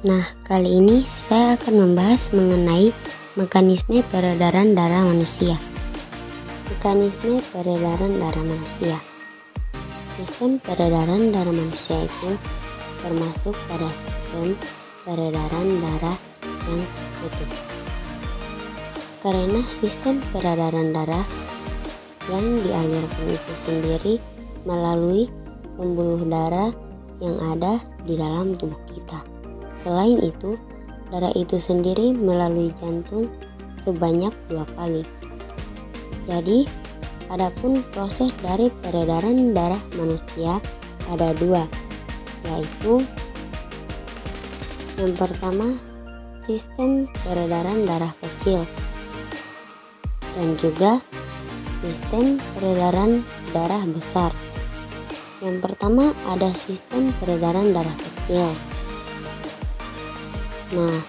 Nah, kali ini saya akan membahas mengenai mekanisme peredaran darah manusia. Mekanisme peredaran darah manusia. Sistem peredaran darah manusia itu termasuk pada sistem peredaran darah yang tertutup. Karena sistem peredaran darah yang dialirkan itu sendiri melalui pembuluh darah yang ada di dalam tubuh kita. Selain itu, darah itu sendiri melalui jantung sebanyak 2 kali. Jadi, adapun proses dari peredaran darah manusia ada 2, yaitu yang pertama sistem peredaran darah kecil dan juga sistem peredaran darah besar. Yang pertama ada sistem peredaran darah kecil. Nah,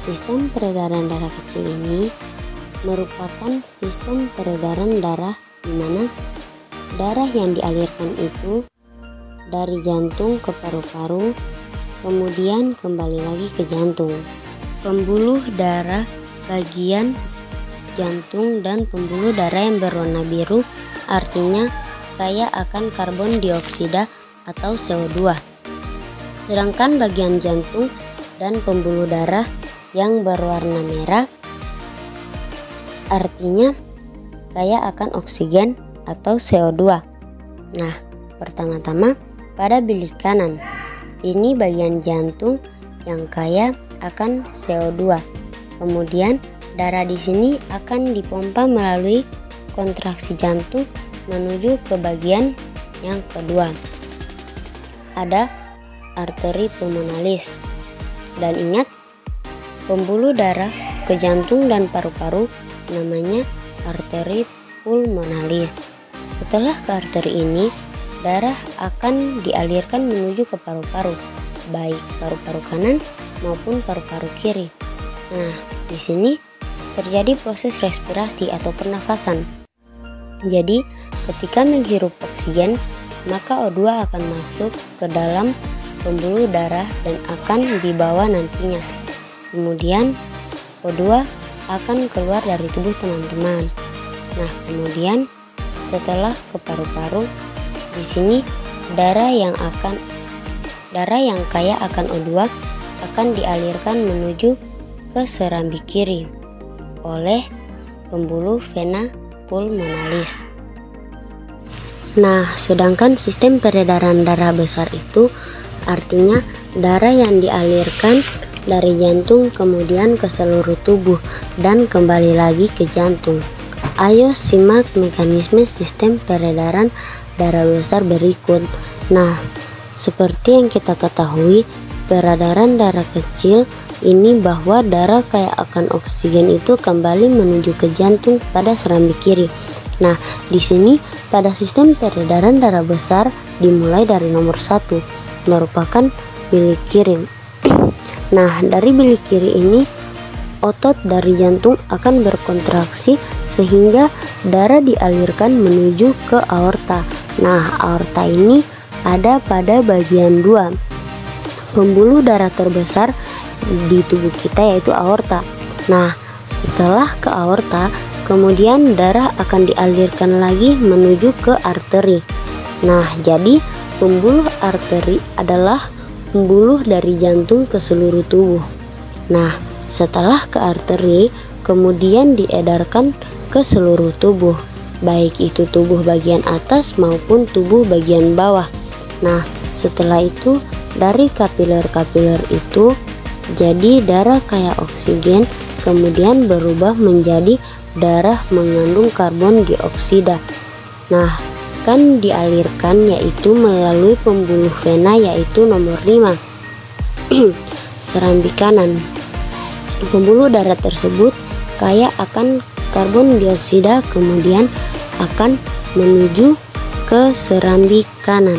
sistem peredaran darah kecil ini merupakan sistem peredaran darah di mana darah yang dialirkan itu dari jantung ke paru-paru, kemudian kembali lagi ke jantung. Pembuluh darah bagian jantung dan pembuluh darah yang berwarna biru artinya kaya akan karbon dioksida atau CO2. Sedangkan bagian jantung dan pembuluh darah yang berwarna merah artinya kaya akan oksigen atau CO2. Nah, pertama-tama pada bilik kanan, ini bagian jantung yang kaya akan CO2. Kemudian darah di sini akan dipompa melalui kontraksi jantung menuju ke bagian yang kedua. Ada arteri pulmonalis. Dan ingat, pembuluh darah ke jantung dan paru-paru namanya arteri pulmonalis. Setelah ke arteri ini, darah akan dialirkan menuju ke paru-paru, baik paru-paru kanan maupun paru-paru kiri. Nah, di sini terjadi proses respirasi atau pernafasan. Jadi, ketika menghirup oksigen, maka O2 akan masuk ke dalam pembuluh darah dan akan dibawa nantinya. Kemudian O2 akan keluar dari tubuh teman-teman. Nah, kemudian setelah ke paru-paru, di sini darah yang kaya akan O2 akan dialirkan menuju ke serambi kiri oleh pembuluh vena pulmonalis. Nah, sedangkan sistem peredaran darah besar itu artinya darah yang dialirkan dari jantung kemudian ke seluruh tubuh dan kembali lagi ke jantung. Ayo simak mekanisme sistem peredaran darah besar berikut. Nah, seperti yang kita ketahui, peredaran darah kecil ini bahwa darah kaya akan oksigen itu kembali menuju ke jantung pada serambi kiri. Nah, di sini pada sistem peredaran darah besar dimulai dari nomor 1, merupakan bilik kiri. Nah, dari bilik kiri ini otot dari jantung akan berkontraksi sehingga darah dialirkan menuju ke aorta. Nah, aorta ini ada pada bagian 2. Pembuluh darah terbesar di tubuh kita yaitu aorta. Nah, setelah ke aorta, kemudian darah akan dialirkan lagi menuju ke arteri. Nah, jadi pembuluh arteri adalah pembuluh dari jantung ke seluruh tubuh. Nah, setelah ke arteri, kemudian diedarkan ke seluruh tubuh, baik itu tubuh bagian atas maupun tubuh bagian bawah. Nah, setelah itu dari kapiler-kapiler itu jadi darah kaya oksigen, kemudian berubah menjadi darah mengandung karbon dioksida. Nah, akan dialirkan yaitu melalui pembuluh vena yaitu nomor 5 serambi kanan. Pembuluh darah tersebut kaya akan karbon dioksida kemudian akan menuju ke serambi kanan.